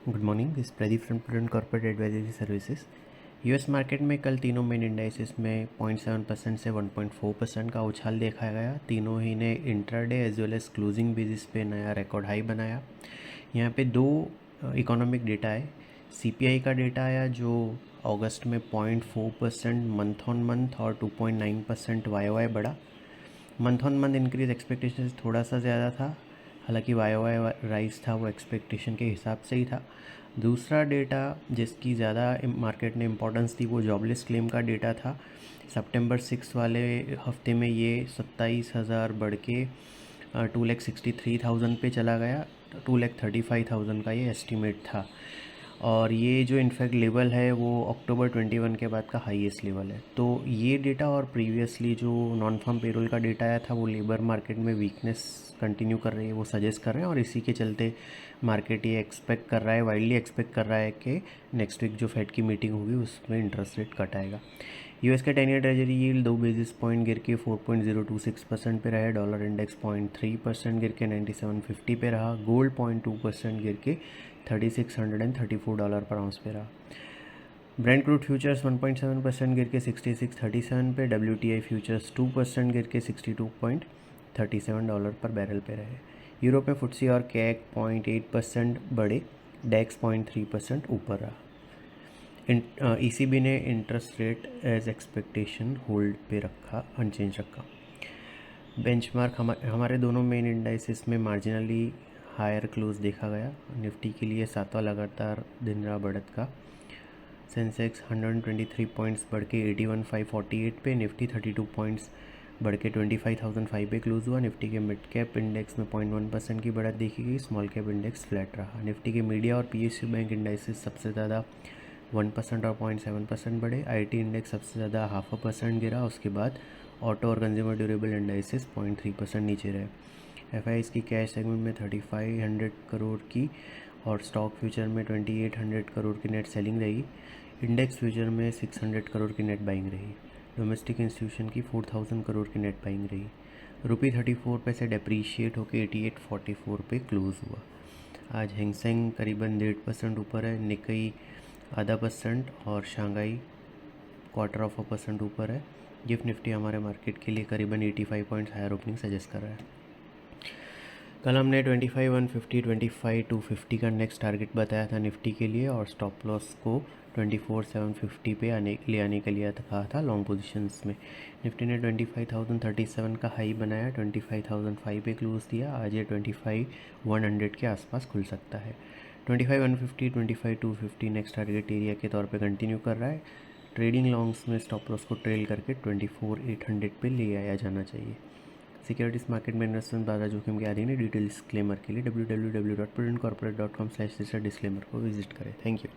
Good morning, this Pradeep from prudent corporate advisory services. US market में कल तीनों main indices में 0.7% से 1.4% का उछाल देखा गया। तीनों ही ने intraday as well as closing basis पे नया रिकॉर्ड हाई बनाया। यहाँ पे दो इकोनॉमिक डेटा है। सीपीआई का डेटा आया जो अगस्त में 0.4% मंथ ऑन मंथ और 2.9% वाई बढ़ा। Month on month increase expectation से थोड़ा सा ज़्यादा था, हालांकि वाई राइज था वो एक्सपेक्टेशन के हिसाब से ही था। दूसरा डेटा जिसकी ज़्यादा मार्केट ने इम्पोर्टेंस दी वो जॉबलेस क्लेम का डेटा था। सितंबर 6 वाले हफ्ते में ये 27,000 बढ़ के 2,63,000 पे चला गया। 2,35,000 का ये एस्टीमेट था और ये जो इनफैक्ट लेवल है वो अक्टूबर 21 के बाद का हाईएस्ट लेवल है। तो ये डेटा और प्रीवियसली जो नॉन फार्म पेरोल का डेटा आया था वो लेबर मार्केट में वीकनेस कंटिन्यू कर रही है, वो सजेस्ट कर रहे हैं और इसी के चलते मार्केट ये एक्सपेक्ट कर रहा है, वाइडली एक्सपेक्ट कर रहा है कि नेक्स्ट वीक जो फेड की मीटिंग होगी उसमें इंटरेस्ट रेट कट आएगा। यूएस के 10 year treasury yield 2 basis point गिर के 4.026% पे रहे। डॉलर इंडेक्स 0.3% गिर के 9750 पे रहा। गोल्ड 0.2% गिर के $3,634 पर आउंस पे रहा। ब्रेंट क्रूड फ्यूचर्स 1.7% गिर के 6637 पे। WTI फ्यूचर्स 2% गिर के $62.37 पर बैरल पे रहे। यूरोप में फुट्सी और कैक 0.8% बढ़े। डेक्स 0.3% ऊपर रहा। ECB ने interest rate as expectation hold पे रखा, अनचेंज रखा। बेंचमार्क हमारे दोनों मेन इंडाइसेस में मार्जिनली हायर क्लोज देखा गया। निफ्टी के लिए 7वां लगातार दिन रहा बढ़त का। सेंसेक्स 123 पॉइंट्स बढ़ के 81,548 पे। निफ्टी 32 पॉइंट्स बढ़ के 25,005 पे क्लोज हुआ। निफ्टी के मिड कैप इंडेक्स में 0.1% की बढ़त देखी गई। स्मॉल कैप इंडेक्स फ्लैट रहा। निफ्टी के मीडिया और PSU बैंक इंडाइसेस सबसे ज़्यादा 1% और 0.7% बढ़े। IT इंडेक्स सबसे ज़्यादा 0.5% गिरा। उसके बाद ऑटो और कंज्यूमर ड्यूरेबल इंडाइसेस 0.3% नीचे रहे। FIs की कैश सेगमेंट में 3,500 करोड़ की और स्टॉक फ्यूचर में 2,800 करोड़ की नेट सेलिंग रही। इंडेक्स फ्यूचर में 600 करोड़ की नेट बाइंग रही। डोमेस्टिक इंस्टीट्यूशन की 4,000 करोड़ की नेट बाइंग रही। रुपी 34 पैसे डेप्रीशिएट होकर 88.44 पे क्लोज हुआ। आज हैंगसेंग करीबन 1.5% ऊपर है। निकई 0.5% और शंघाई 0.25% ऊपर है। गिफ्ट निफ्टी हमारे मार्केट के लिए करीबन 85 पॉइंट्स हायर ओपनिंग सजेस्ट कर रहा है। कल हमने 25,150, 25,250 का नेक्स्ट टारगेट बताया था निफ्टी के लिए और स्टॉप लॉस को 24,750 पे ले आने के लिए कहा था लॉन्ग पोजीशंस में। निफ्टी ने 25,037 का हाई बनाया, 25,005 पे क्लोज दिया। आज ये 25,100 के आसपास खुल सकता है। 25,150, 25,250 नेक्स्ट टारगेट एरिया के तौर पे कंटिन्यू कर रहा है। ट्रेडिंग लॉन्ग्स में स्टॉप लॉस को ट्रेल करके 24,800 पे ले आया जाना चाहिए। सिक्योरिटीज मार्केट में इन्वेस्टमेंट बाजार जोखिम के अधीन है। डिटेल डिस्क्लेमर के लिए www.prudentcorporate.com/disclaimer को विजिट करें। Thank you.